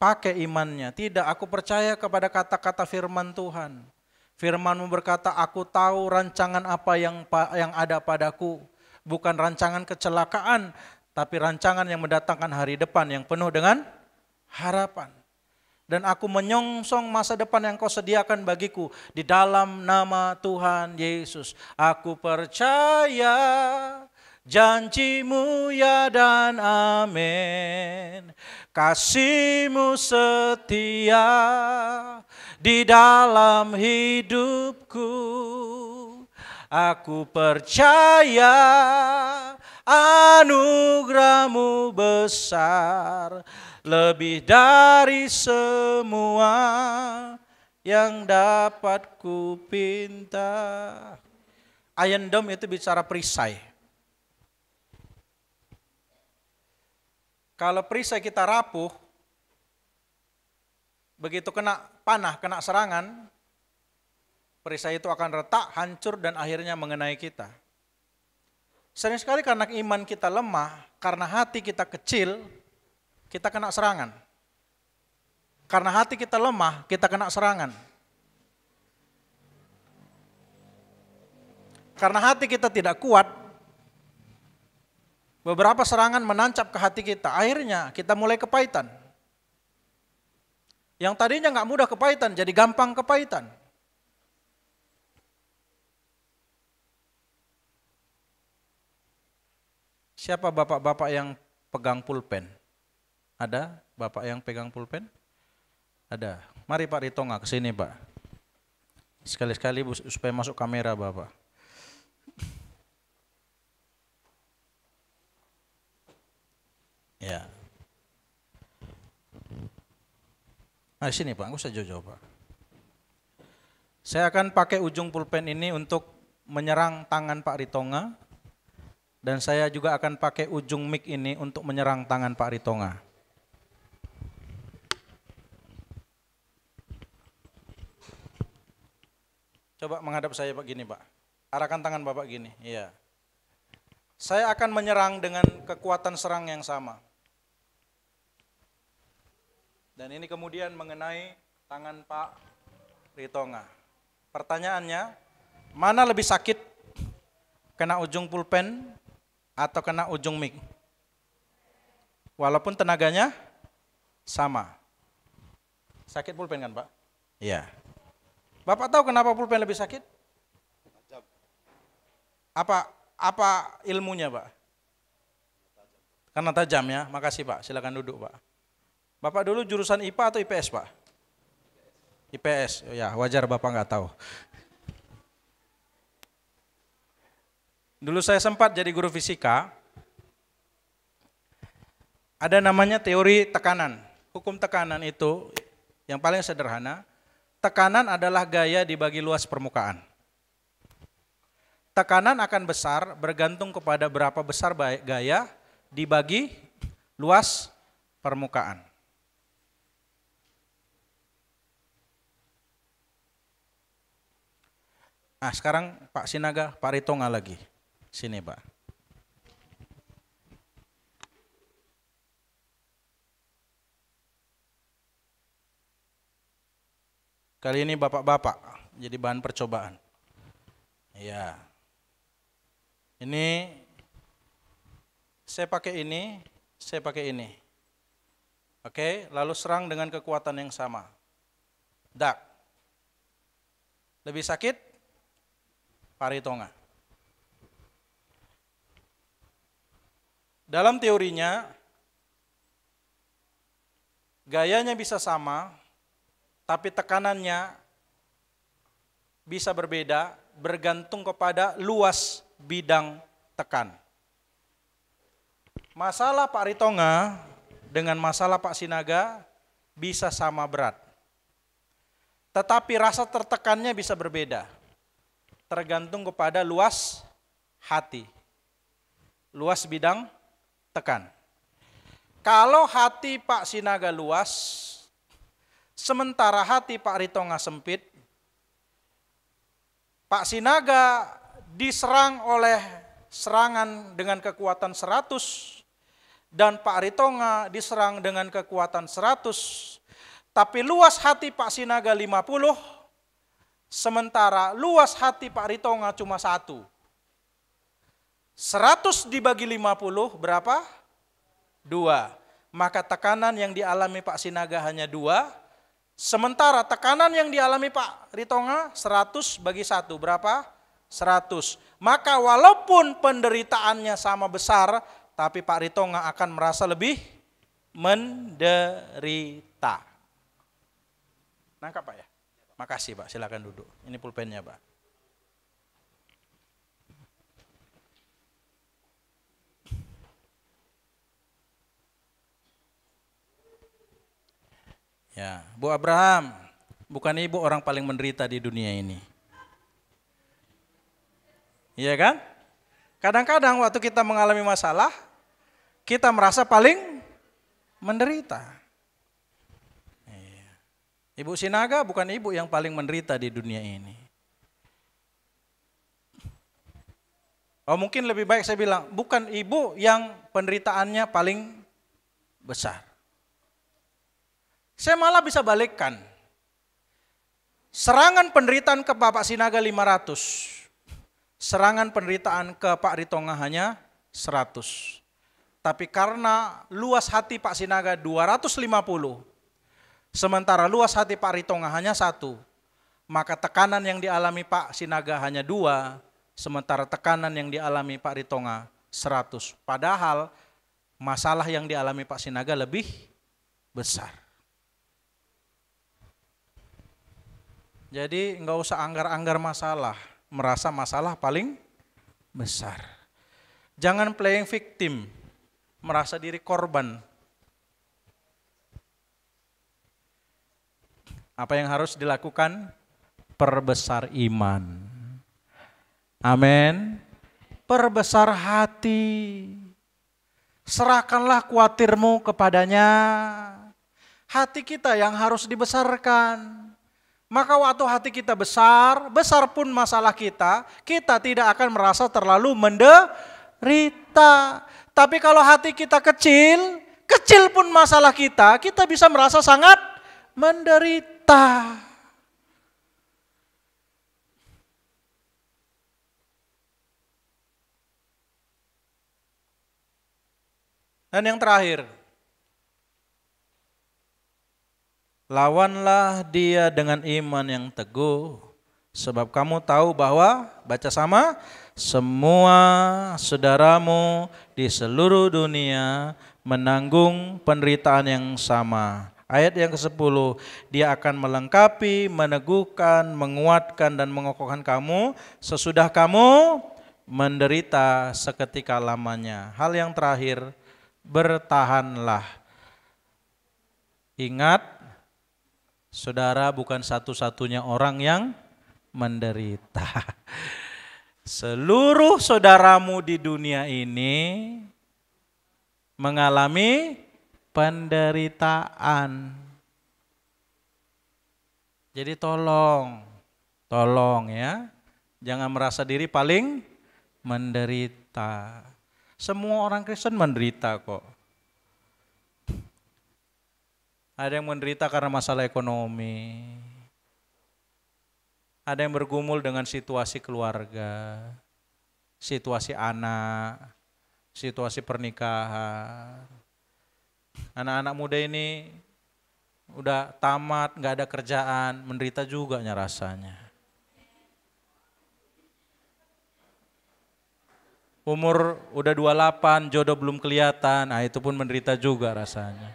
Speaker 1: Pakai imannya. Tidak, aku percaya kepada kata-kata firman Tuhan. Firman-Mu berkata, aku tahu rancangan apa yang ada padaku. Bukan rancangan kecelakaan, tapi rancangan yang mendatangkan hari depan yang penuh dengan harapan. Dan aku menyongsong masa depan yang kau sediakan bagiku di dalam nama Tuhan Yesus. Aku percaya janji-Mu ya dan amin. Kasih-Mu setia di dalam hidupku. Aku percaya anugerah-Mu besar, lebih dari semua yang dapat ku pinta. Ayendom itu bicara perisai. Kalau perisai kita rapuh, begitu kena panah, kena serangan, perisai itu akan retak, hancur, dan akhirnya mengenai kita. Sering sekali karena iman kita lemah, karena hati kita kecil, kita kena serangan. Karena hati kita lemah, kita kena serangan. Karena hati kita tidak kuat, beberapa serangan menancap ke hati kita. Akhirnya kita mulai kepahitan. Yang tadinya nggak mudah kepahitan, jadi gampang kepahitan. Siapa bapak-bapak yang pegang pulpen? Ada bapak yang pegang pulpen? Ada. Mari Pak Ritonga ke sini Pak. Sekali-sekali supaya masuk kamera Bapak. Ya. Nah sini Pak, nggak usah jauh-jauh Pak. Saya akan pakai ujung pulpen ini untuk menyerang tangan Pak Ritonga. Dan saya juga akan pakai ujung mic ini untuk menyerang tangan Pak Ritonga. Coba menghadap saya Pak gini Pak. Arahkan tangan Bapak gini. Iya. Saya akan menyerang dengan kekuatan serang yang sama. Dan ini kemudian mengenai tangan Pak Ritonga. Pertanyaannya, mana lebih sakit? Kena ujung pulpen atau kena ujung mic? Walaupun tenaganya sama. Sakit pulpen kan Pak? Iya. Bapak tahu kenapa pulpen lebih sakit? Apa ilmunya Pak? Karena tajam ya. Makasih Pak, silakan duduk Pak. Bapak dulu jurusan IPA atau IPS Pak? IPS, ya wajar Bapak nggak tahu. Dulu saya sempat jadi guru fisika, ada namanya teori tekanan. Hukum tekanan itu yang paling sederhana, tekanan adalah gaya dibagi luas permukaan. Tekanan akan besar bergantung kepada berapa besar gaya dibagi luas permukaan. Nah sekarang Pak Sinaga, Pak Ritonga lagi. Sini Pak. Kali ini bapak-bapak jadi bahan percobaan. Ya. Ini saya pakai ini, saya pakai ini. Oke, lalu serang dengan kekuatan yang sama. Dak. Lebih sakit? Pak Ritonga. Dalam teorinya, gayanya bisa sama, tapi tekanannya bisa berbeda bergantung kepada luas bidang tekan. Masalah Pak Ritonga dengan masalah Pak Sinaga bisa sama berat. Tetapi rasa tertekannya bisa berbeda. Tergantung kepada luas hati. Luas bidang tekan. Kalau hati Pak Sinaga luas, sementara hati Pak Ritonga sempit, Pak Sinaga diserang oleh serangan dengan kekuatan 100, dan Pak Ritonga diserang dengan kekuatan 100, tapi luas hati Pak Sinaga 50, sementara luas hati Pak Ritonga cuma 1. 100 dibagi 50 berapa? 2. Maka tekanan yang dialami Pak Sinaga hanya 2, sementara tekanan yang dialami Pak Ritonga 100 bagi 1 berapa? 100. Maka walaupun penderitaannya sama besar, tapi Pak Ritonga akan merasa lebih menderita. Nangkap Pak ya? Makasih Pak, silakan duduk. Ini pulpennya Pak. Ya, Bu Abraham, bukan ibu orang paling menderita di dunia ini. Iya kan? Kadang-kadang waktu kita mengalami masalah, kita merasa paling menderita. Iya. Ibu Sinaga bukan ibu yang paling menderita di dunia ini. Oh, mungkin lebih baik saya bilang, bukan ibu yang penderitaannya paling besar. Saya malah bisa balikkan. Serangan penderitaan ke Bapak Sinaga 500. Serangan penderitaan ke Pak Ritonga hanya 100. Tapi karena luas hati Pak Sinaga 250, sementara luas hati Pak Ritonga hanya 1, maka tekanan yang dialami Pak Sinaga hanya 2, sementara tekanan yang dialami Pak Ritonga 100. Padahal masalah yang dialami Pak Sinaga lebih besar. Jadi enggak usah anggar-anggar masalah, merasa masalah paling besar. Jangan playing victim, merasa diri korban. Apa yang harus dilakukan? Perbesar iman. Amin. Perbesar hati. Serahkanlah khawatirmu kepadanya. Hati kita yang harus dibesarkan. Maka waktu hati kita besar, besar pun masalah kita tidak akan merasa terlalu menderita. Tapi kalau hati kita kecil, kecil pun masalah kita bisa merasa sangat menderita. Dan yang terakhir, lawanlah dia dengan iman yang teguh, sebab kamu tahu bahwa, baca sama, semua saudaramu di seluruh dunia menanggung penderitaan yang sama. Ayat yang ke-10, dia akan melengkapi, meneguhkan, menguatkan dan mengokohkan kamu sesudah kamu menderita seketika lamanya. Hal yang terakhir, bertahanlah. Ingat, saudara bukan satu-satunya orang yang menderita. Seluruh saudaramu di dunia ini mengalami penderitaan. Jadi tolong ya, jangan merasa diri paling menderita. Semua orang Kristen menderita kok. Ada yang menderita karena masalah ekonomi. Ada yang bergumul dengan situasi keluarga, situasi anak, situasi pernikahan. Anak-anak muda ini udah tamat, gak ada kerjaan, menderita juga rasanya. Umur udah 28, jodoh belum kelihatan, itu pun menderita juga rasanya.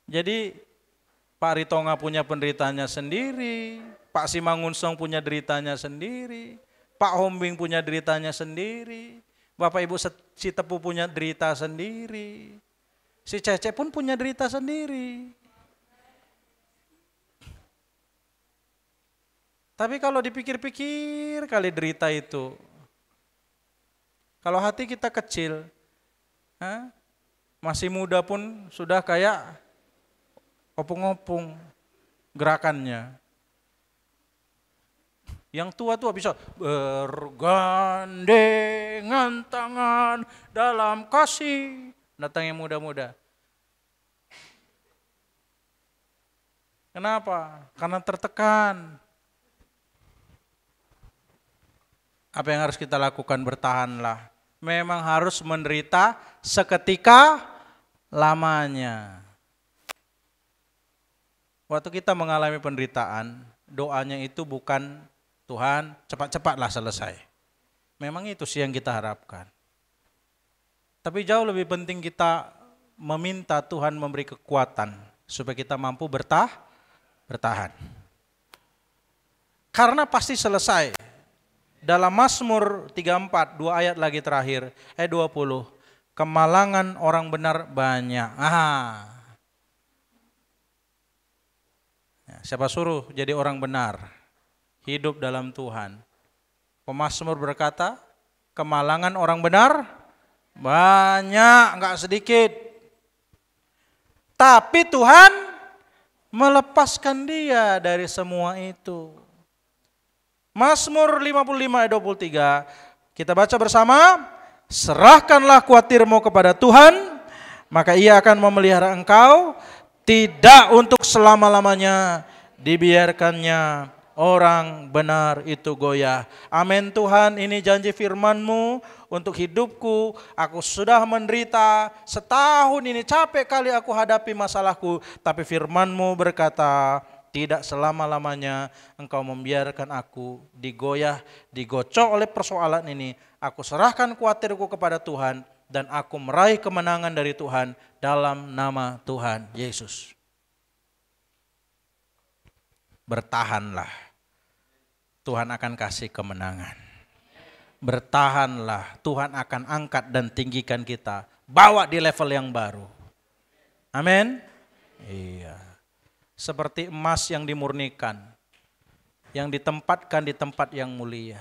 Speaker 1: Jadi Pak Ritonga punya penderitanya sendiri, Pak Simangunsong punya deritanya sendiri, Pak Hombing punya deritanya sendiri, Bapak Ibu Sitepu punya derita sendiri, si Cece pun punya derita sendiri. Tapi kalau dipikir-pikir kali derita itu, kalau hati kita kecil, masih muda pun sudah kayak opung-opung gerakannya. Yang tua-tua bisa bergandengan tangan dalam kasih. Datang yang muda-muda. Kenapa? Karena tertekan. Apa yang harus kita lakukan? Bertahanlah. Memang harus menderita seketika lamanya. Waktu kita mengalami penderitaan, doanya itu bukan Tuhan cepat-cepatlah selesai. Memang itu sih yang kita harapkan. Tapi jauh lebih penting kita meminta Tuhan memberi kekuatan supaya kita mampu bertahan. Karena pasti selesai. Dalam Mazmur 34, 2 ayat lagi terakhir, ayat 20. Kemalangan orang benar banyak. Siapa suruh jadi orang benar? Hidup dalam Tuhan. Pemazmur berkata, kemalangan orang benar banyak, enggak sedikit. Tapi Tuhan melepaskan dia dari semua itu. Mazmur 55 ayat 23, kita baca bersama. Serahkanlah khawatirmu kepada Tuhan, maka Ia akan memelihara engkau. Tidak untuk selama-lamanya dibiarkannya orang benar itu goyah. Amin Tuhan, ini janji firman-Mu untuk hidupku. Aku sudah menderita setahun ini, capek kali aku hadapi masalahku. Tapi firman-Mu berkata, tidak selama-lamanya Engkau membiarkan aku digoyah, digocok oleh persoalan ini. Aku serahkan khawatirku kepada Tuhan dan aku meraih kemenangan dari Tuhan dalam nama Tuhan Yesus. Bertahanlah. Tuhan akan kasih kemenangan. Bertahanlah, Tuhan akan angkat dan tinggikan kita, bawa di level yang baru. Amin. Iya. Seperti emas yang dimurnikan, yang ditempatkan di tempat yang mulia.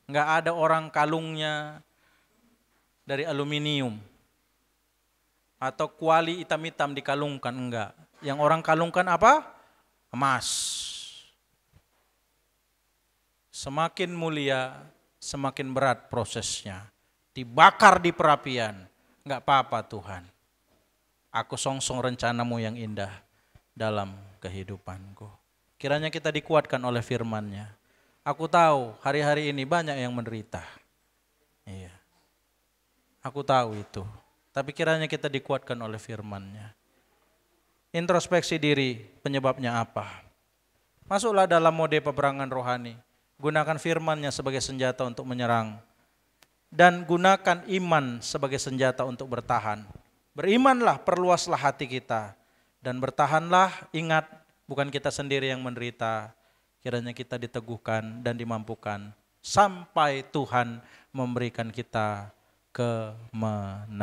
Speaker 1: Enggak ada orang kalungnya dari aluminium atau kuali hitam-hitam dikalungkan, enggak. Yang orang kalungkan apa? Emas. Semakin mulia, semakin berat prosesnya. Dibakar di perapian. Enggak apa-apa Tuhan. Aku songsong rencana-Mu yang indah dalam kehidupanku. Kiranya kita dikuatkan oleh firman-Nya. Aku tahu hari-hari ini banyak yang menderita. Iya. Aku tahu itu. Tapi kiranya kita dikuatkan oleh firman-Nya. Introspeksi diri, penyebabnya apa? Masuklah dalam mode peperangan rohani. Gunakan firman-Nya sebagai senjata untuk menyerang. Dan gunakan iman sebagai senjata untuk bertahan. Berimanlah, perluaslah hati kita. Dan bertahanlah, ingat bukan kita sendiri yang menderita. Kiranya kita diteguhkan dan dimampukan sampai Tuhan memberikan kita kemenangan.